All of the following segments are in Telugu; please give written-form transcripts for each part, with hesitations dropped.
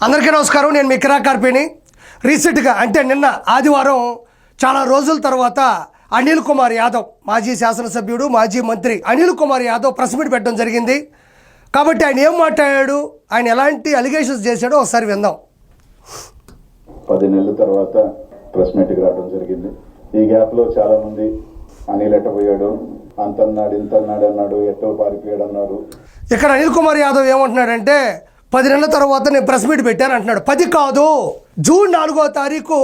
అందరికీ నమస్కారం. నేను మీ కిరాకార్పిని. రీసెంట్గా అంటే నిన్న ఆదివారం చాలా రోజుల తర్వాత అనిల్ కుమార్ యాదవ్, మాజీ శాసనసభ్యుడు, మాజీ మంత్రి అనిల్ కుమార్ యాదవ్ ప్రెస్ మీట్ పెట్టడం జరిగింది. కాబట్టి ఆయన ఏం మాట్లాడాడు, ఆయన ఎలాంటి అలిగేషన్స్ చేశాడో ఒకసారి విందాం. 10 నెలల తర్వాత ప్రెస్ మీట్కి రావడం జరిగింది. ఈ గ్యాప్లో చాలామంది అనిల్ ఎట్టపోయాడు, అంతన్నాడు ఇంతన్నాడు అన్నాడు, ఎట్టో పారిపోయాడు అన్నారు. ఇక్కడ అనిల్ కుమార్ యాదవ్ ఏమంటున్నాడంటే 10 నెలల తర్వాత నేను ప్రెస్ మీట్ పెట్టాను అంటున్నాడు. 10 కాదు, జూన్ 4వ తారీఖు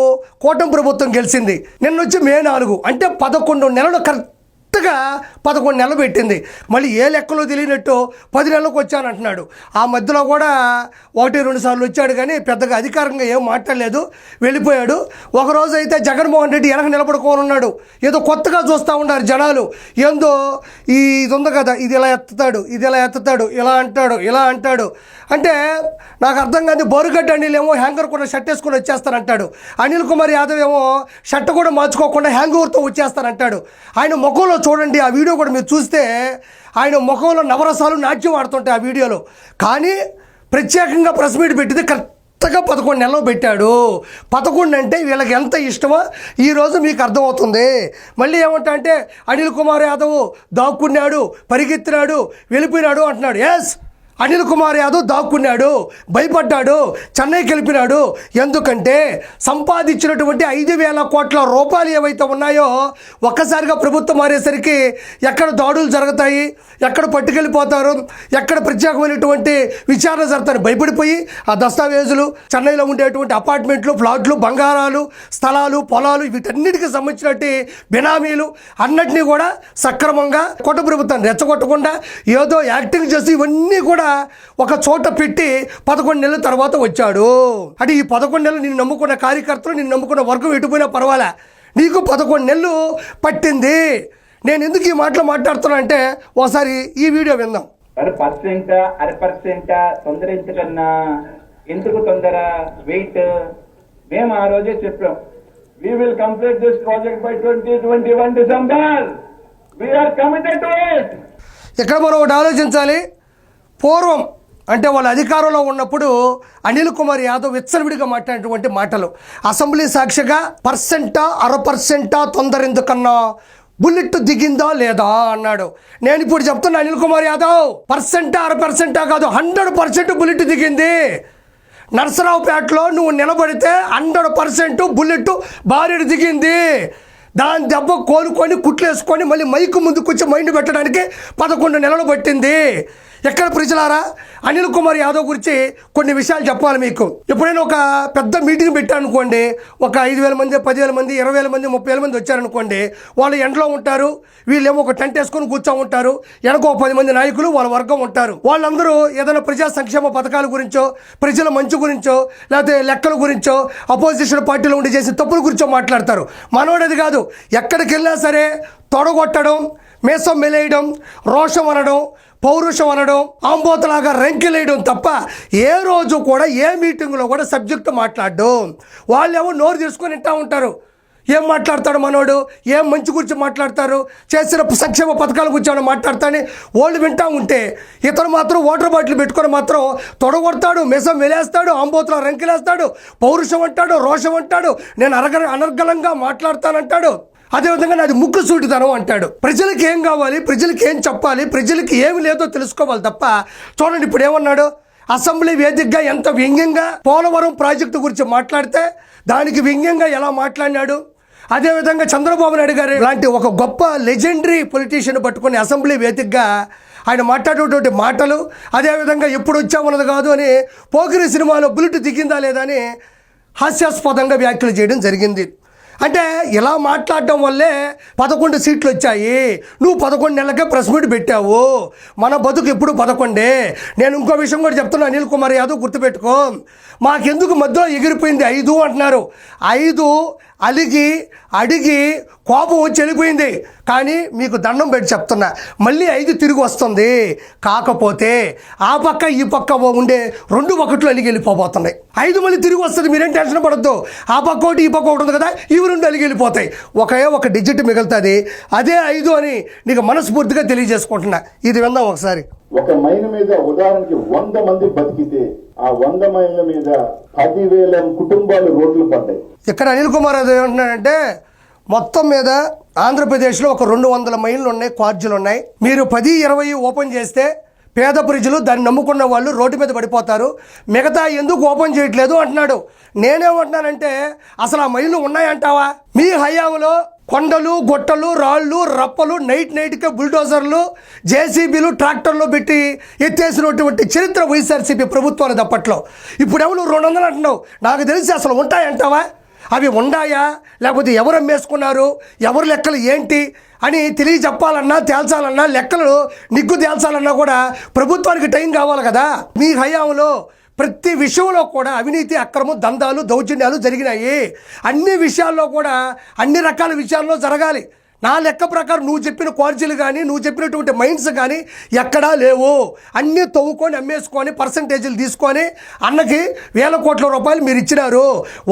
కూటమి ప్రభుత్వం గెలిచింది. నిన్న వచ్చి మే 4 అంటే 11 నెలలు కరెక్ట్గా 11 నెలలు పెట్టింది. మళ్ళీ ఏ లెక్కలో తెలియనట్టు 10 నెలలకు వచ్చానంటున్నాడు. ఆ మధ్యలో కూడా 1-2 సార్లు వచ్చాడు, కానీ పెద్దగా అధికారంగా ఏం మాట్లాడలేదు, వెళ్ళిపోయాడు. ఒకరోజు అయితే జగన్మోహన్ రెడ్డి వెనక నిలబడుకొని ఉన్నాడు. ఏదో కొత్తగా చూస్తూ ఉన్నారు జనాలు. ఏందో ఇది ఉంది కదా, ఇది ఇలా ఎత్తుతాడు, ఇది ఇలా ఎత్తుతాడు, ఇలా అంటాడు, ఇలా అంటాడు. అంటే నాకు అర్థం కాదు. బోరుగడ్డ అనిల్ ఏమో హ్యాంగర్ కూడా షర్ట్ వేసుకొని వచ్చేస్తానంటాడు. అనిల్ కుమార్ యాదవ్ ఏమో షర్ట్ కూడా మార్చుకోకుండా హ్యాంగర్తో వచ్చేస్తానంటాడు. ఆయన ముఖంలో చూడండి, ఆ వీడియో కూడా మీరు చూస్తే ఆయన ముఖంలో నవరసాలు నాట్యం ఆడుతుంటాయి ఆ వీడియోలో. కానీ ప్రత్యేకంగా ప్రెస్ మీట్ పెట్టింది కరెక్ట్గా 11 నెలలు పెట్టాడు. 11 అంటే వీళ్ళకి ఎంత ఇష్టమో ఈరోజు మీకు అర్థమవుతుంది. మళ్ళీ ఏమంటా అంటే అనిల్ కుమార్ యాదవ్ దాక్కున్నాడు, పరిగెత్తినాడు, వెళ్ళిపోయినాడు అంటున్నాడు. ఎస్, అనిల్ కుమార్ యాదవ్ దాక్కున్నాడు, భయపడ్డాడు, చెన్నైకి వెళ్ళిపోయినాడు. ఎందుకంటే సంపాదించినటువంటి 5,000 కోట్ల రూపాయలు ఏవైతే ఉన్నాయో ఒక్కసారిగా ప్రభుత్వం మారేసరికి ఎక్కడ దాడులు జరుగుతాయి, ఎక్కడ పట్టుకెళ్ళిపోతారు, ఎక్కడ ప్రత్యేకమైనటువంటి విచారణ జరుగుతారు భయపడిపోయి ఆ దస్తావేజులు, చెన్నైలో ఉండేటువంటి అపార్ట్మెంట్లు, ఫ్లాట్లు, బంగారాలు, స్థలాలు, పొలాలు, వీటన్నిటికీ సంబంధించినట్టు బినామీలు అన్నిటినీ కూడా సక్రమంగా కొత్త ప్రభుత్వాన్ని రెచ్చగొట్టకుండా ఏదో యాక్టింగ్ చేసి ఇవన్నీ కూడా ఒక చోట పెట్టి 11 నెలల తర్వాత వచ్చాడు. అంటే ఈ 11 నెలలు నిన్ను నమ్ముకున్న కార్యకర్తలు, నిన్ను నమ్ముకున్న వర్గం ఎటుపోయినా పర్వాలే, నీకు 11 నెలలు పట్టింది. నేను ఎందుకు ఈ మాటలు మాట్లాడుతున్నా అంటే ఒకసారి ఈ వీడియో విందాం. అరపర్సెంట్ తొందర ఎందుకన్నా, ఎందుకు తొందర, వెయిట్. మేము ఆ రోజే చెప్పాం, we will complete this project by 2021 December. We are committed to it. ఇక్కడ మనం ఒకటి ఆలోచించాలి. పూర్వం అంటే వాళ్ళ అధికారంలో ఉన్నప్పుడు అనిల్ కుమార్ యాదవ్ విచ్చలవిడిగా మాట్లాడినటువంటి మాటలు, అసెంబ్లీ సాక్షిగా 1% తొందర ఎందుకన్నా, బుల్లెట్ దిగిందా లేదా అన్నాడు. నేను ఇప్పుడు చెప్తున్నా అనిల్ కుమార్ యాదవ్ 1% కాదు, 100% బుల్లెట్ దిగింది. నర్సరావుపేటలో నువ్వు నిలబడితే 100% బుల్లెట్ భారీ దిగింది. దాని దెబ్బ కోలుకొని కుట్లేసుకొని మళ్ళీ మైకు ముందుకు వచ్చి మైండ్ పెట్టడానికి 11 నెలలు పట్టింది. ఎక్కడ ప్రజలారా, అనిల్ కుమార్ యాదవ్ గురించి కొన్ని విషయాలు చెప్పాలి మీకు. ఎప్పుడైనా ఒక పెద్ద మీటింగ్ పెట్టారనుకోండి, ఒక 5,000 మంది, 10,000 మంది, 20,000 మంది, 30,000 మంది వచ్చారనుకోండి, వాళ్ళు ఎండలో ఉంటారు, వీళ్ళేమో ఒక టెంట్ వేసుకొని కూర్చో ఉంటారు, వెనక 10 మంది నాయకులు వాళ్ళ వర్గం ఉంటారు. వాళ్ళందరూ ఏదైనా ప్రజా సంక్షేమ పథకాల గురించో, ప్రజల మంచి గురించో, లేకపోతే లెక్కల గురించో, అపోజిషన్ పార్టీలో ఉండి చేసే తప్పుల గురించో మాట్లాడతారు. మనోడది కాదు, ఎక్కడికి వెళ్ళినా సరే తొడగొట్టడం, మేసం మెలేయడం, రోషం అనడం, పౌరుషం అనడం, ఆంబోతలాగా రంకెలేయడం తప్ప ఏ రోజు కూడా ఏ మీటింగ్లో కూడా సబ్జెక్టు మాట్లాడడం. వాళ్ళేమో నోరు తీసుకొని వింటూ ఉంటారు. ఏం మాట్లాడతాడు మనోడు, ఏం మంచి గురించి మాట్లాడతారు, చేసిన సంక్షేమ పథకాల గురించి మాట్లాడతాడని వాళ్ళు వింటూ ఉంటే ఇతను మాత్రం వాటర్ బాటిల్ పెట్టుకొని మాత్రం తొడగొడతాడు, మెసం వెలేస్తాడు, ఆంబోతలా రంకెలేస్తాడు, పౌరుషం అంటాడు, రోషం అంటాడు, నేను అనర్గళంగా మాట్లాడతానంటాడు. అదేవిధంగా నాది ముక్కు సూటితనం అంటాడు. ప్రజలకి ఏం కావాలి, ప్రజలకి ఏం చెప్పాలి, ప్రజలకి ఏమి లేదో తెలుసుకోవాలి తప్ప. చూడండి ఇప్పుడు ఏమన్నాడు, అసెంబ్లీ వేదికగా ఎంత వ్యంగ్యంగా పోలవరం ప్రాజెక్టు గురించి మాట్లాడితే దానికి వ్యంగ్యంగా ఎలా మాట్లాడినాడు. అదేవిధంగా చంద్రబాబు నాయుడు గారు లాంటి ఒక గొప్ప లెజెండరీ పొలిటీషియన్ పట్టుకుని అసెంబ్లీ వేదికగా ఆయన మాట్లాడేటువంటి మాటలు, అదేవిధంగా ఎప్పుడు వచ్చామన్నది కాదు అని పోకిరి సినిమాలో బుల్లెట్ దిగిందా లేదా అని హాస్యాస్పదంగా వ్యాఖ్యలు చేయడం జరిగింది. అంటే ఇలా మాట్లాడటం వల్లే 11 సీట్లు వచ్చాయి. నువ్వు 11 నెలలకే ప్రెస్ మీట్ పెట్టావు. మన బతుకు ఎప్పుడు 11. నేను ఇంకో విషయం కూడా చెప్తున్నా, అనిల్ కుమార్ యాదవ్ గుర్తుపెట్టుకో, మాకెందుకు మధ్యలో ఎగిరిపోయింది 5 అంటున్నారు. 5 అలిగి అడిగి కోపం వచ్చి వెళ్ళిపోయింది. కానీ మీకు దండం పెట్టి చెప్తున్నా, మళ్ళీ 5 తిరిగి వస్తుంది. కాకపోతే ఆ పక్క ఈ పక్క ఉండే 2 ఒకట్లు అలిగి వెళ్ళిపోతున్నాయి. 5 మళ్ళీ తిరిగి వస్తుంది, మీరేం టెన్షన్ పడద్దు. ఆ పక్క ఒకటి ఈ పక్క ఒకటి ఉంది కదా, ఇవి 2 అలిగి వెళ్ళిపోతాయి. ఒక డిజిట్ మిగులుతుంది, అదే 5 అని నీకు మనస్ఫూర్తిగా తెలియజేసుకుంటున్నా. ఇది విందాం ఒకసారి. ఒక మైన్ మీద ఉదాహరణకి 100 మంది బతికితే ఆ 100 మైళ్ళ మీద 10,000 కుటుంబాలు రోడ్లు పడ్డాయి. ఇక్కడ అనిల్ కుమార్ యాదవ్ ఏమంటున్నాడంటే మొత్తం మీద ఆంధ్రప్రదేశ్లో ఒక 200 మైళ్ళు ఉన్నాయి, క్వార్జీలు ఉన్నాయి. మీరు 10-20 ఓపెన్ చేస్తే పేద ప్రజలు దాన్ని నమ్ముకున్న వాళ్ళు రోడ్డు మీద పడిపోతారు, మిగతా ఎందుకు ఓపెన్ చేయట్లేదు అంటున్నాడు. నేనేమంటున్నానంటే అసలు ఆ మైళ్ళు ఉన్నాయంటావా? మీ హయాంలో కొండలు, గొట్టలు, రాళ్ళు, రప్పలు, నైట్కే బుల్డోజర్లు, జేసీబీలు, ట్రాక్టర్లు పెట్టి ఎత్తేసినటువంటి చరిత్ర వైఎస్ఆర్సీపీ ప్రభుత్వాలు తప్పట్లో. ఇప్పుడెవరు 200 అంటున్నావు, నాకు తెలిసి అసలు ఉంటాయంటావా? అవి ఉన్నాయా లేకపోతే ఎవరు అమ్మేసుకున్నారు, ఎవరు లెక్కలు ఏంటి అని తెలియజెప్పాలన్నా, తేల్చాలన్నా, లెక్కలు నిగ్గు తేల్చాలన్నా కూడా ప్రభుత్వానికి టైం కావాలి కదా. మీ హయాంలో ప్రతి విషయంలో కూడా అవినీతి, అక్రమం, దందాలు, దౌర్జన్యాలు జరిగినాయి. అన్ని విషయాల్లో కూడా అన్ని రకాల విషయాల్లో జరగాలి. నా లెక్క ప్రకారం నువ్వు చెప్పిన క్వార్జీలు కానీ, నువ్వు చెప్పినటువంటి మైండ్స్ కానీ ఎక్కడా లేవు. అన్నీ తవ్వుకొని అమ్మేసుకొని పర్సంటేజీలు తీసుకొని అన్నకి 1,000 కోట్ల రూపాయలు మీరు ఇచ్చినారు.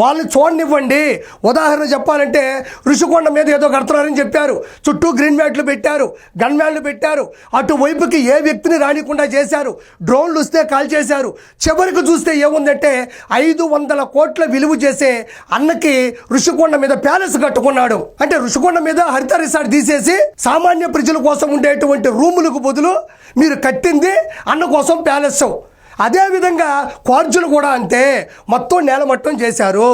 వాళ్ళని చూడనివ్వండి. ఉదాహరణ చెప్పాలంటే ఋషికొండ మీద ఏదో కడుతున్నారని చెప్పారు, చుట్టూ గ్రీన్ మ్యాట్లు పెట్టారు, గన్ మ్యాట్లు పెట్టారు, అటువైపుకి ఏ వ్యక్తిని రానికుండా చేశారు, డ్రోన్లు వస్తే కాల్ చేశారు. చివరికి చూస్తే ఏముందంటే 500 కోట్ల విలువ చేసే అన్నకి ఋషికొండ మీద ప్యాలెస్ కట్టుకున్నాడు. అంటే ఋషికొండ మీద హరిత రిసార్ట్ తీసేసి సామాన్య ప్రజల కోసం ఉండేటువంటి రూములకు బదులు మీరు కట్టింది అన్న కోసం ప్యాలెస్. అదేవిధంగా క్వార్జులు కూడా అంతే, మొత్తం నేలమట్టం చేశారు.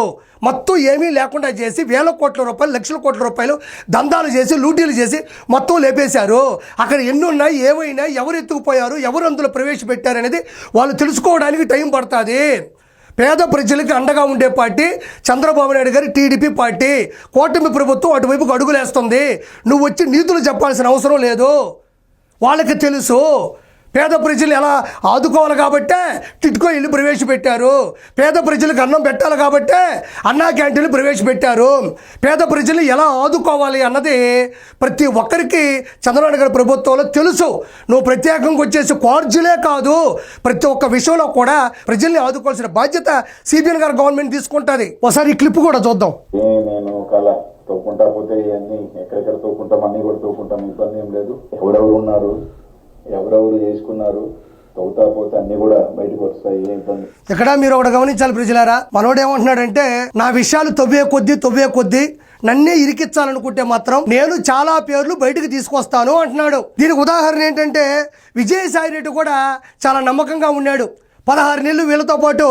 మొత్తం ఏమీ లేకుండా చేసి 1,000 కోట్ల రూపాయలు, లక్షల కోట్ల రూపాయలు దందాలు చేసి, లూటీలు చేసి మొత్తం లేపేశారు. అక్కడ ఎన్ని ఉన్నాయి, ఏమైనా, ఎవరు ఎత్తుకుపోయారు, ఎవరు అందులో ప్రవేశపెట్టారు అనేది వాళ్ళు తెలుసుకోవడానికి టైం పడుతుంది. పేద ప్రజలకి అండగా ఉండే పార్టీ చంద్రబాబు నాయుడు గారి టీడీపీ పార్టీ. కూటమి ప్రభుత్వం అటువైపుకు అడుగులేస్తుంది. నువ్వు వచ్చి నీతులు చెప్పాల్సిన అవసరం లేదు. వాళ్ళకి తెలుసు పేద ప్రజలు ఎలా ఆదుకోవాలి కాబట్టే టిట్కో ఇల్లు ప్రవేశపెట్టారు. పేద ప్రజలకు అన్నం పెట్టాలి కాబట్టే అన్నా క్యాంటీన్లు ప్రవేశపెట్టారు. పేద ప్రజలు ఎలా ఆదుకోవాలి అన్నది ప్రతి ఒక్కరికి చంద్రబాబు గారి ప్రభుత్వంలో తెలుసు. నువ్వు ప్రత్యేకంగా వచ్చేసి క్వార్జీలే కాదు, ప్రతి ఒక్క విషయంలో కూడా ప్రజల్ని ఆదుకోవాల్సిన బాధ్యత సిబిఎన్ గారి గవర్నమెంట్ తీసుకుంటుంది. ఒకసారి ఈ క్లిప్ కూడా చూద్దాం. నేను ఒకవేళ తోకుంటా పోతే ఇవన్నీ ఎక్కడెక్కడ తోకుంటాం, అన్ని కూడా తోకుంటాం, ఇబ్బంది ఏం లేదు. ఎవరెవరు ఉన్నారు, ఎవరెవరు చేసుకున్నారు, తవ్వుతా పోతే అన్ని కూడా బయటకు వస్తాయి, ఏం ఇబ్బంది. ఇక్కడ మీరు ఒకటి గమనించాలి ప్రజలారా, మనోడు ఏమంటున్నాడంటే నా విషయాలు తవ్వే కొద్దీ నన్నే ఇరికించాలనుకుంటే మాత్రం నేను చాలా పేర్లు బయటకు తీసుకొస్తాను అంటున్నాడు. దీనికి ఉదాహరణ ఏంటంటే విజయసాయి రెడ్డి కూడా చాలా నమ్మకంగా ఉన్నాడు. 16 నెలలు వీళ్ళతో పాటు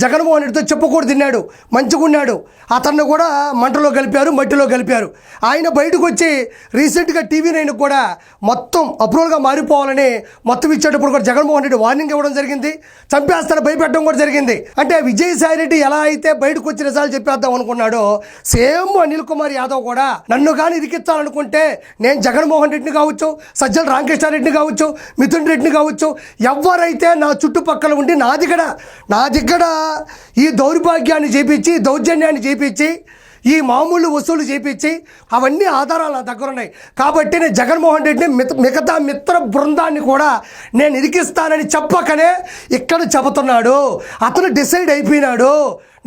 జగన్మోహన్ రెడ్డితో చెప్పుకూడు తిన్నాడు, మంచిగున్నాడు. అతన్ని కూడా మంటలో కలిపారు, మట్టిలో కలిపారు. ఆయన బయటకు వచ్చి రీసెంట్గా TV9 కూడా మొత్తం అప్రూవల్గా మారిపోవాలని మొత్తం ఇచ్చేటప్పుడు కూడా జగన్మోహన్ రెడ్డి వార్నింగ్ ఇవ్వడం జరిగింది, చంపేస్తాను భయపెట్టడం కూడా జరిగింది. అంటే విజయసాయి రెడ్డి ఎలా అయితే బయటకు వచ్చి నిజాలు చెప్పేద్దాం అనుకున్నాడో సేమ్ అనిల్ కుమార్ యాదవ్ కూడా నన్ను కానీ ఇరికించాలనుకుంటే నేను జగన్మోహన్ రెడ్డిని కావచ్చు, సజ్జల రామకృష్ణారెడ్డిని కావచ్చు, మిథున్ రెడ్డిని కావచ్చు, ఎవరైతే నా చుట్టుపక్కల ఉండి నా దగ్గర ఈ దౌర్భాగ్యాన్ని చేపించి, దౌర్జన్యాన్ని చేపించి, ఈ మామూలు వసూలు చేపించి అవన్నీ ఆధారాలు నా దగ్గర ఉన్నాయి కాబట్టి నేను జగన్మోహన్ రెడ్డిని మిగతా మిత్ర బృందాన్ని కూడా నేను ఇరికిస్తానని చెప్పకనే ఇక్కడ చెబుతున్నాడు. అతను డిసైడ్ అయిపోయినాడు,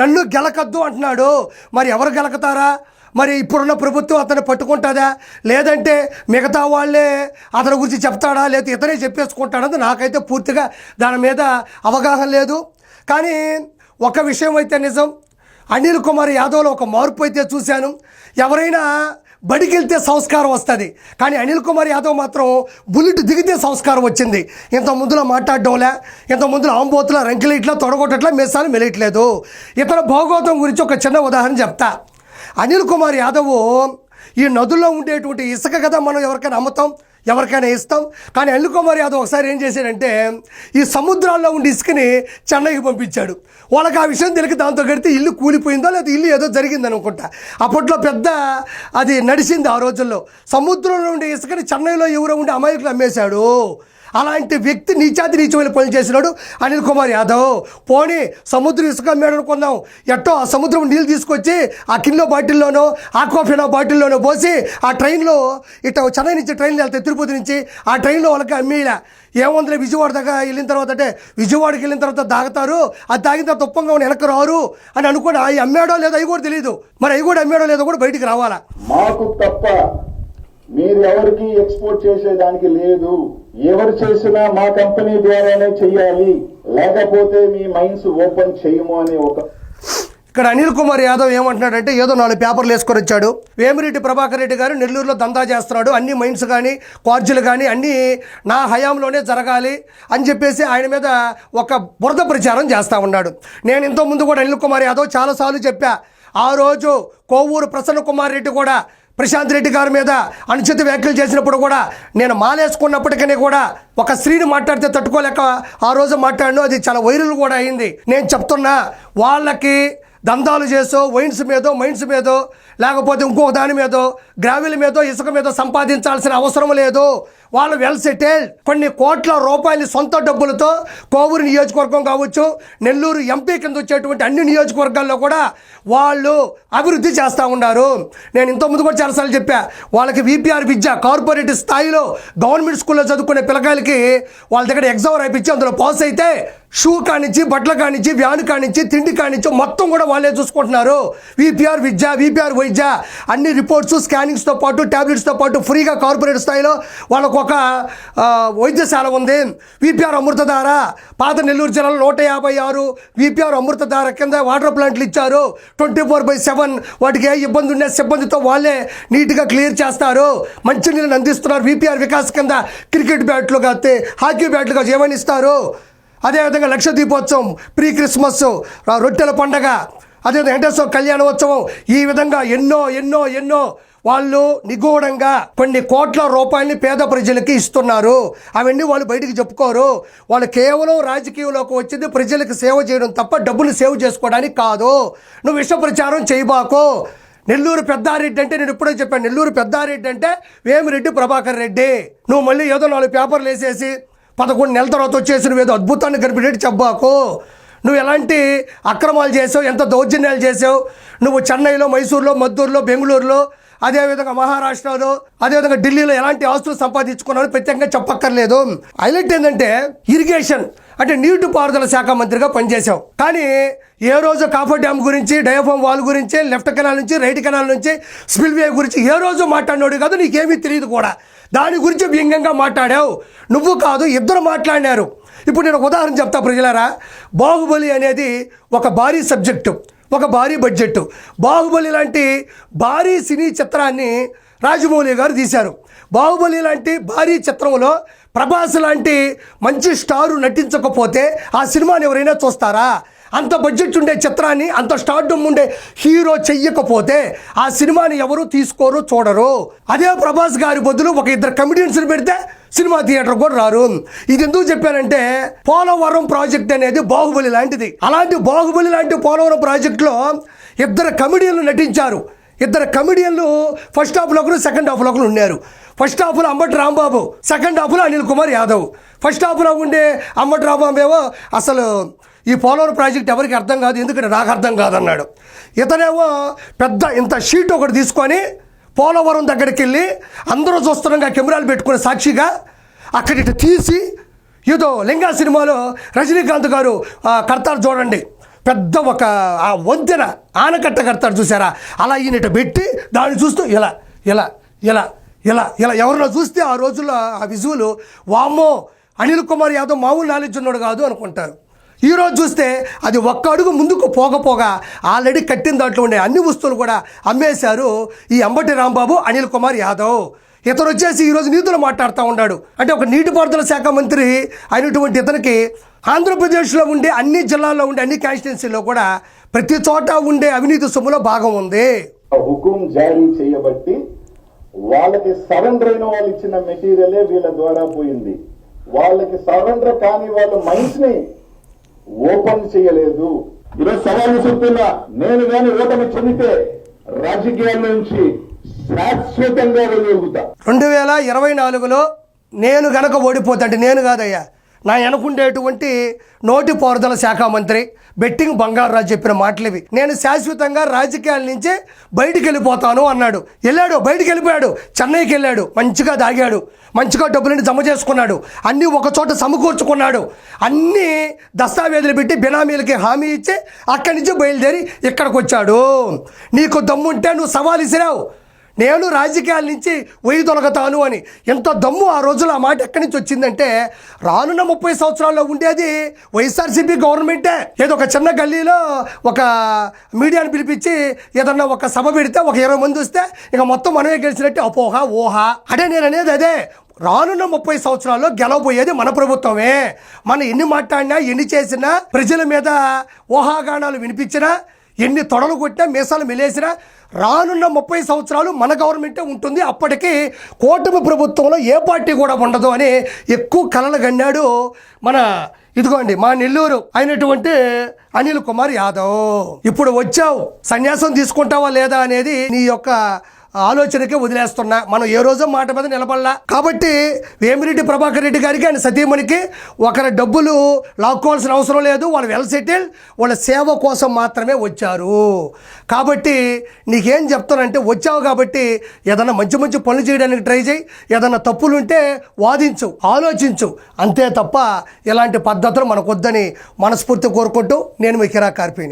నన్ను గెలకద్దు అంటున్నాడు. మరి ఎవరు గెలకతారా? మరి ఇప్పుడున్న ప్రభుత్వం అతను పట్టుకుంటుందా, లేదంటే మిగతా వాళ్ళే అతని గురించి చెప్తాడా, లేకపోతే ఇతనే చెప్పేసుకుంటాడని నాకైతే పూర్తిగా దాని మీద అవగాహన లేదు. కానీ ఒక విషయం అయితే నిజం, అనిల్ కుమార్ యాదవ్లో ఒక మార్పు అయితే చూశాను. ఎవరైనా బడికి వెళ్తే సంస్కారం వస్తుంది, కానీ అనిల్ కుమార్ యాదవ్ మాత్రం బుల్లెట్ దిగితే సంస్కారం వచ్చింది. ఇంత ముందులో మాట్లాడడంలే, ఇంత ముందులో ఆంబోతుల రంకిలు ఇట్లా తొడగొట్టట్లా, మెస్సాలు మెలయట్లేదు. ఇతర భాగవతం గురించి ఒక చిన్న ఉదాహరణ చెప్తా. అనిల్ కుమార్ యాదవ్ ఈ నదుల్లో ఉండేటువంటి ఇసుక కదా మనం ఎవరికైనా అమ్ముతాం, ఎవరికైనా ఇస్తాం. కానీ అనిల్ కుమార్ యాదవ్ ఒకసారి ఏం చేశాడంటే ఈ సముద్రాల్లో ఉండి ఇసుకని చెన్నైకి పంపించాడు. వాళ్ళకి ఆ విషయం తెలిసి దాంతో కడితే ఇల్లు కూలిపోయిందో లేదా ఇల్లు ఏదో జరిగింది అనుకుంటా. అప్పట్లో పెద్ద అది నడిచింది ఆ రోజుల్లో. సముద్రంలో ఉండే ఇసుకని చెన్నైలో ఎవరో ఉండి అమాయకులు అమ్మేశాడు. అలాంటి వ్యక్తి నీచమైన పనులు చేసినాడు అనిల్ కుమార్ యాదవ్. పోనీ సముద్రం ఇసుక అమ్మాడు అనుకుందాం, ఎట్టో ఆ సముద్రం నీళ్ళు తీసుకొచ్చి ఆ కిలో బాటిల్లోనో ఆక్వాఫినా బాటిల్లోనో పోసి ఆ ట్రైన్లో ఇట్లా చెన్నై నుంచి ట్రైన్లు వెళ్తాయి, తిరుపతి నుంచి, ఆ ట్రైన్లో వాళ్ళకి అమ్మేలా. ఏముందిలే విజయవాడ దాకా వెళ్ళిన తర్వాత అంటే విజయవాడకి వెళ్ళిన తర్వాత తాగుతారు, అది తాగిన తర్వాత ఉప్పంగా వెనక్కి రారు అని అనుకుని అవి అమ్మాడో లేదో అవి కూడా తెలియదు. మరి అవి కూడా అమ్మాడో లేదో కూడా బయటికి రావాలా. మాకు తప్ప మీరు ఎవరికి ఎక్స్పోర్ట్ చేసేదానికి లేదు. ఎవరు చేసినా మా కంపెనీ ద్వారానే చెయ్యాలి, లేకపోతే మీ మైన్స్ ఓపెన్ చేయము అనే ఒక. ఇక్కడ అనిల్ కుమార్ యాదవ్ ఏమంటున్నాడంటే ఏదో 4 పేపర్లు వేసుకొని వచ్చాడు. వేమిరెడ్డి ప్రభాకర్ రెడ్డి గారు నెల్లూరులో దందా చేస్తున్నాడు, అన్ని మైన్స్ కానీ క్వార్జీలు కానీ అన్నీ నా హయాంలోనే జరగాలి అని చెప్పేసి ఆయన మీద ఒక బురద ప్రచారం చేస్తూ ఉన్నాడు. నేను ఇంతకుముందు కూడా అనిల్ కుమార్ యాదవ్ చాలాసార్లు చెప్పా. ఆ రోజు కోవూరు ప్రసన్న కుమార్ రెడ్డి కూడా ప్రశాంత్ రెడ్డి గారి మీద అనుచిత వ్యాఖ్యలు చేసినప్పుడు కూడా నేను మాలేసుకున్నప్పటికీ కూడా ఒక స్త్రీని మాట్లాడితే తట్టుకోలేక ఆ రోజు మాట్లాడినా అది చాలా వైరల్ కూడా అయింది. నేను చెప్తున్నా, వాళ్ళకి దందాలు చేసో వైన్స్ మీదో మైన్స్ మీదో లేకపోతే ఇంకొక దాని మీదో గ్రావెల్ మీదో ఇసుక మీదో సంపాదించాల్సిన అవసరం లేదు. వాళ్ళు వెల్ సెటిల్డ్. కొన్ని కోట్ల రూపాయల సొంత డబ్బులతో కోవూరు నియోజకవర్గం కావచ్చు, నెల్లూరు ఎంపీ కింద వచ్చేటువంటి అన్ని నియోజకవర్గాల్లో కూడా వాళ్ళు అభివృద్ధి చేస్తూ ఉన్నారు. నేను ఇంతకుముందు కూడా చాలాసార్లు చెప్పా, వాళ్ళకి విపిఆర్ విద్య కార్పొరేట్ స్థాయిలో గవర్నమెంట్ స్కూల్లో చదువుకునే పిల్లకాయలకి వాళ్ళ దగ్గర ఎగ్జామ్ రాయించి అందులో పాస్ అయితే షూ కానించి బట్టల కానించి వ్యాన్ కానించి తిండి కానించి మొత్తం కూడా వాళ్ళే చూసుకుంటున్నారు. విపిఆర్ విద్య విపిఆర్ వైద్య అన్ని రిపోర్ట్స్ స్కానింగ్స్తో పాటు ట్యాబ్లెట్స్తో పాటు ఫ్రీగా కార్పొరేట్ స్థాయిలో వాళ్ళకు ఒక వైద్యశాల ఉంది. విపిఆర్ అమృతధార పాత నెల్లూరు జిల్లాలో 156 విపిఆర్ అమృతధార కింద వాటర్ ప్లాంట్లు ఇచ్చారు. 24/7 వాటికి ఏ ఇబ్బంది ఉండే సిబ్బందితో వాళ్ళే నీట్గా క్లియర్ చేస్తారు. మంచినీళ్ళని అందిస్తున్నారు. విపిఆర్ వికాస్ కింద క్రికెట్ బ్యాట్లు కాస్తే హాకీ బ్యాట్లు కాదు ఏమని ఇస్తారు. అదేవిధంగా లక్ష దీపోత్సవం, ప్రీ క్రిస్మస్, రొట్టెల పండగ, అదేవిధంగా వెంకటేశ్వర కళ్యాణోత్సవం, ఈ విధంగా ఎన్నో ఎన్నో ఎన్నో వాళ్ళు నిగూఢంగా కొన్ని కోట్ల రూపాయలని పేద ప్రజలకి ఇస్తున్నారు. అవన్నీ వాళ్ళు బయటికి చెప్పుకోరు. వాళ్ళు కేవలం రాజకీయంలోకి వచ్చింది ప్రజలకు సేవ చేయడం తప్ప డబ్బులు సేవ్ చేసుకోవడానికి కాదు. నువ్వు విష ప్రచారం చేయబాకు. నెల్లూరు పెద్దారెడ్డి అంటే నేను ఇప్పుడే చెప్పాను, నెల్లూరు పెద్దారెడ్డి అంటే వేమిరెడ్డి ప్రభాకర్ రెడ్డి. నువ్వు మళ్ళీ ఏదో 4 పేపర్లు వేసేసి 11 నెలల తర్వాత వచ్చేసి ఏదో అద్భుతాన్ని కనిపెట్టి చెప్పాకు. నువ్వు ఎలాంటి అక్రమాలు చేసావు, ఎంత దౌర్జన్యాలు చేసావు. నువ్వు చెన్నైలో, మైసూరులో, మద్దూరులో, బెంగళూరులో, అదేవిధంగా మహారాష్ట్రలో, అదేవిధంగా ఢిల్లీలో ఎలాంటి ఆస్తులు సంపాదించుకున్నావు ప్రత్యేకంగా చెప్పక్కర్లేదు. హైలైట్ ఏంటంటే ఇరిగేషన్ అంటే నీటిపారుదల శాఖ మంత్రిగా పనిచేశావు. కానీ ఏ రోజు కాఫర్ డ్యామ్ గురించి, డయాఫామ్ వాల్ గురించి, లెఫ్ట్ కెనాల్ నుంచి రైట్ కెనాల్ నుంచి స్పిల్వే గురించి ఏ రోజు మాట్లాడినాడు కాదు, నీకేమీ తెలియదు కూడా. దాని గురించి వ్యంగ్యంగా మాట్లాడావు. నువ్వు కాదు, ఇద్దరు మాట్లాడినారు. ఇప్పుడు నేను ఒక ఉదాహరణ చెప్తా ప్రజలారా. బాహుబలి అనేది ఒక భారీ సబ్జెక్టు, ఒక భారీ బడ్జెట్. బాహుబలి లాంటి భారీ సినీ చిత్రాన్ని రాజమౌళి గారు తీశారు. బాహుబలి లాంటి భారీ చిత్రంలో ప్రభాస్ లాంటి మంచి స్టారు నటించకపోతే ఆ సినిమాని ఎవరైనా చూస్తారా? అంత బడ్జెట్ ఉండే చిత్రాన్ని, అంత స్టార్డమ్ ఉండే హీరో చెయ్యకపోతే ఆ సినిమాని ఎవరు తీసుకోరు, చూడరు. అదే ప్రభాస్ గారి బదులు ఒక 2 కమెడియన్స్ని పెడితే సినిమా థియేటర్ కూడా రారు. ఇది ఎందుకు చెప్పానంటే పోలవరం ప్రాజెక్ట్ అనేది బాహుబలి లాంటిది. అలాంటి బాహుబలి లాంటి పోలవరం ప్రాజెక్టులో 2 కమెడియన్లు నటించారు. 2 కమెడియన్లు ఫస్ట్ హాఫ్లో ఒకరు, సెకండ్ హాఫ్లో ఒకరు ఉన్నారు. ఫస్ట్ హాఫ్లో అంబటి రాంబాబు, సెకండ్ హాఫ్లో అనిల్ కుమార్ యాదవ్. ఫస్ట్ హాఫ్లో ఉండే అంబటి రాంబాబు ఏమో అసలు ఈ పోలవరం ప్రాజెక్ట్ ఎవరికి అర్థం కాదు, ఎందుకంటే నాకు అర్థం కాదన్నాడు. ఇతనేమో పెద్ద ఇంత షీట్ ఒకటి తీసుకొని పోలవరం దగ్గరికి వెళ్ళి అందరూ చూస్తున్నాగా కెమెరాలు పెట్టుకుని సాక్షిగా అక్కడ ఇటు తీసి ఏదో లింగా సినిమాలో రజనీకాంత్ గారు కడతారు చూడండి, పెద్ద ఒక ఆ వంతెన ఆనకట్ట కడతారు చూసారా, అలా ఈయన పెట్టి దాన్ని చూస్తూ ఇలా ఇలా ఇలా ఇలా ఇలా ఎవరిలో చూస్తే ఆ రోజుల్లో ఆ విజువల్ వామ్మో అనిల్ కుమార్ యాదవ్ మామూలు నాలెడ్జ్ ఉన్నాడు కాదు అనుకుంటారు. ఈరోజు చూస్తే అది ఒక్క అడుగు ముందుకు పోగపోగా ఆల్రెడీ కట్టిన దాంట్లో ఉండే అన్ని వస్తువులు కూడా అమ్మేశారు ఈ అంబటి రాంబాబు, అనిల్ కుమార్ యాదవ్. ఇతను వచ్చేసి ఈరోజు నీతులు మాట్లాడుతూ ఉన్నాడు. అంటే ఒక నీటిపారుదల శాఖ మంత్రి అయినటువంటి ఇతనికి ఆంధ్రప్రదేశ్లో ఉండే అన్ని జిల్లాల్లో ఉండే అన్ని కాన్స్టిట్యున్సీల్లో కూడా ప్రతి చోట ఉండే అవినీతి సొమ్ములో భాగం ఉంది. హుకుం జారీ చేయబట్టి వాళ్ళకి సరెండర్ అయిన వాళ్ళు ఇచ్చిన మెటీరియలే వీళ్ళ ద్వారా పోయింది. వాళ్ళకి సరెండర్ కాని వాళ్ళు మైన్స్ ని ఓపెన్ చేయలేదు. ఈరోజు సవాలు చెప్తున్నా, నేను కానీ ఓటమి చెందితే రాజకీయాల నుంచి శాశ్వతంగా వెళ్ళగలుగుతా. 2024లో నేను గనక ఓడిపోతా, అంటే నేను కాదయ్యా, నా వెనకుండేటువంటి నోటిపారుదల శాఖ మంత్రి బెట్టింగ్ బంగారాజు చెప్పిన మాటలు ఇవి. నేను శాశ్వతంగా రాజకీయాల నుంచి బయటికి వెళ్ళిపోతాను అన్నాడు. వెళ్ళాడు, బయటికి వెళ్ళిపోయాడు, చెన్నైకి వెళ్ళాడు, మంచిగా దాగాడు, మంచిగా డబ్బులని జమ చేసుకున్నాడు, అన్నీ ఒక చోట సమకూర్చుకున్నాడు, అన్నీ దస్తావేజులు పెట్టి బినామీలకి హామీ ఇచ్చి అక్కడి నుంచి బయలుదేరి ఇక్కడికి వచ్చాడు. నీకు దమ్ముంటే నువ్వు సవాల్ ఇసిరావు. నేను రాజకీయాల నుంచి వెయ్యి తొలగతాను అని. ఎంత దమ్ము ఆ రోజులో ఆ మాట ఎక్కడి నుంచి వచ్చిందంటే, రానున్న 30 సంవత్సరాల్లో ఉండేది వైఎస్ఆర్సీపీ గవర్నమెంటే. ఏదో ఒక చిన్న గల్లీలో ఒక మీడియాని పిలిపించి ఏదన్నా ఒక సభ పెడితే ఒక 20 మంది వస్తే ఇక మొత్తం మనమే గెలిచినట్టు అపోహ ఊహ. అంటే నేను అనేది అదే, రానున్న 30 సంవత్సరాల్లో గెలవబోయేది మన ప్రభుత్వమే. మనం ఎన్ని మాట్లాడినా ఎన్ని చేసినా, ప్రజల మీద ఊహాగానాలు వినిపించినా, ఎన్ని తొడలు కొట్టినా మీసాలు మెలేసినా, రానున్న 30 సంవత్సరాలు మన గవర్నమెంటే ఉంటుంది. అప్పటికి కూటమి ప్రభుత్వంలో ఏ పార్టీ కూడా ఉండదు అని ఎక్కువ కలలు గన్నాడు మన ఇదిగోండి మా నెల్లూరు అయినటువంటి అనిల్ కుమార్ యాదవ్. ఇప్పుడు వచ్చావు, సన్యాసం తీసుకుంటావా లేదా అనేది నీ యొక్క ఆలోచనకే వదిలేస్తున్నా. మనం ఏ రోజు మాట మీద నిలబడలా. కాబట్టి వేమిరెడ్డి ప్రభాకర్ రెడ్డి గారికి ఆయన సతీమణికి ఒకరి డబ్బులు లాక్కోవాల్సిన అవసరం లేదు. వాళ్ళు వెల్ సెటిల్, వాళ్ళ సేవ కోసం మాత్రమే వచ్చారు. కాబట్టి నీకేం చెప్తానంటే, వచ్చావు కాబట్టి ఏదైనా మంచి మంచి పనులు చేయడానికి ట్రై చేయి, ఏదైనా తప్పులుంటే వాదించు, ఆలోచించు, అంతే తప్ప ఇలాంటి పద్ధతులు మనకొద్దని మనస్ఫూర్తి కోరుకుంటూ నేను మీ కిరా కార్పీని.